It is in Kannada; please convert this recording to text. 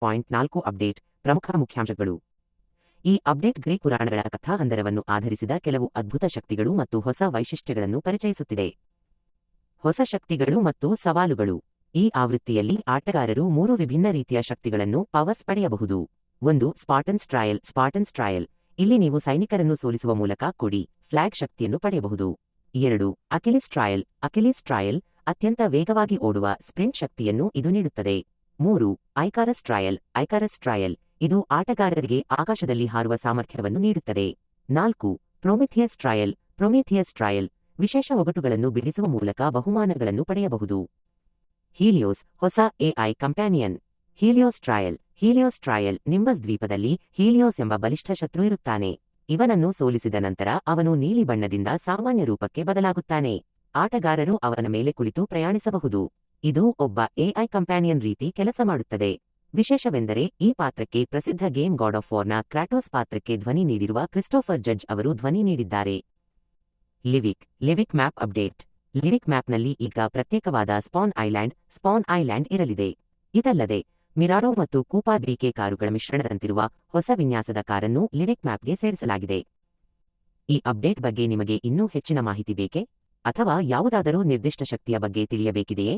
1.4 ಅಪ್ಡೇಟ್ ಪ್ರಮುಖ ಮುಖ್ಯಾಂಶಗಳು. ಈ ಅಪ್ಡೇಟ್ ಗ್ರೀಕ್ ಪುರಾಣಗಳ ಕಥಾಹಂದರವನ್ನು ಆಧರಿಸಿದ ಕೆಲವು ಅದ್ಭುತ ಶಕ್ತಿಗಳು ಮತ್ತು ಹೊಸ ವೈಶಿಷ್ಟ್ಯಗಳನ್ನು ಪರಿಚಯಿಸುತ್ತಿದೆ. ಹೊಸ ಶಕ್ತಿಗಳು ಮತ್ತು ಸವಾಲುಗಳು. ಈ ಆವೃತ್ತಿಯಲ್ಲಿ ಆಟಗಾರರು 3 ವಿಭಿನ್ನ ರೀತಿಯ ಶಕ್ತಿಗಳನ್ನು ಪವರ್ಸ್ ಪಡೆಯಬಹುದು. 1. ಸ್ಪಾರ್ಟನ್ಸ್ ಟ್ರಯಲ್. ಇಲ್ಲಿ ನೀವು ಸೈನಿಕರನ್ನು ಸೋಲಿಸುವ ಮೂಲಕ ಕೊಡಿ ಫ್ಲಾಗ್ ಶಕ್ತಿಯನ್ನು ಪಡೆಯಬಹುದು. 2. ಅಕಿಲಿಸ್ ಟ್ರಯಲ್. ಅತ್ಯಂತ ವೇಗವಾಗಿ ಓಡುವ ಸ್ಪ್ರಿಂಟ್ ಶಕ್ತಿಯನ್ನು ಇದು ನೀಡುತ್ತದೆ. 3. ಐಕಾರಸ್ ಟ್ರಯಲ್. ಇದು ಆಟಗಾರರಿಗೆ ಆಕಾಶದಲ್ಲಿ ಹಾರುವ ಸಾಮರ್ಥ್ಯವನ್ನು ನೀಡುತ್ತದೆ. 4. ಪ್ರೊಮಿಥಿಯಸ್ ಟ್ರಯಲ್. ವಿಶೇಷ ಒಗಟುಗಳನ್ನು ಬಿಡಿಸುವ ಮೂಲಕ ಬಹುಮಾನಗಳನ್ನು ಪಡೆಯಬಹುದು. ಹೀಲಿಯೋಸ್ ಹೊಸ AI companion. Helios trial. Nimbus ದ್ವೀಪದಲ್ಲಿ ಹೀಲಿಯೋಸ್ ಎಂಬ ಬಲಿಷ್ಠ ಶತ್ರು ಇರುತ್ತಾನೆ. ಇವನನ್ನು ಸೋಲಿಸಿದ ನಂತರ ಅವನು ನೀಲಿ ಬಣ್ಣದಿಂದ ಸಾಮಾನ್ಯ ರೂಪಕ್ಕೆ ಬದಲಾಗುತ್ತಾನೆ. ಆಟಗಾರರು ಅವನ ಮೇಲೆ ಕುಳಿತು ಪ್ರಯಾಣಿಸಬಹುದು. ಇದು ಒಬ್ಬ ಎಐ ಕಂಪ್ಯಾನಿಯನ್ ರೀತಿ ಕೆಲಸ ಮಾಡುತ್ತದೆ. ವಿಶೇಷವೆಂದರೆ ಈ ಪಾತ್ರಕ್ಕೆ ಪ್ರಸಿದ್ಧ ಗೇಮ್ ಗಾಡ್ ಆಫ್ ವಾರ್ನ ಕ್ರಾಟೋಸ್ ಪಾತ್ರಕ್ಕೆ ಧ್ವನಿ ನೀಡಿರುವ ಕ್ರಿಸ್ಟೋಫರ್ ಜಡ್ಜ್ ಅವರು ಧ್ವನಿ ನೀಡಿದ್ದಾರೆ. ಲಿವಿಕ್ ಮ್ಯಾಪ್ ಅಪ್ಡೇಟ್. ಲಿವಿಕ್ ಮ್ಯಾಪ್ನಲ್ಲಿ ಈಗ ಪ್ರತ್ಯೇಕವಾದ ಸ್ಪಾನ್ ಐಲ್ಯಾಂಡ್ ಇರಲಿದೆ. ಇದಲ್ಲದೆ ಮಿರಾಡೋ ಮತ್ತು ಕೂಪಾ BK ಕಾರುಗಳ ಮಿಶ್ರಣದಂತಿರುವ ಹೊಸ ವಿನ್ಯಾಸದ ಕಾರನ್ನು ಲಿವಿಕ್ ಮ್ಯಾಪ್ಗೆ ಸೇರಿಸಲಾಗಿದೆ. ಈ ಅಪ್ಡೇಟ್ ಬಗ್ಗೆ ನಿಮಗೆ ಇನ್ನೂ ಹೆಚ್ಚಿನ ಮಾಹಿತಿ ಬೇಕೇ? ಅಥವಾ ಯಾವುದಾದರೂ ನಿರ್ದಿಷ್ಟ ಶಕ್ತಿಯ ಬಗ್ಗೆ ತಿಳಿಯಬೇಕಿದೆಯೇ?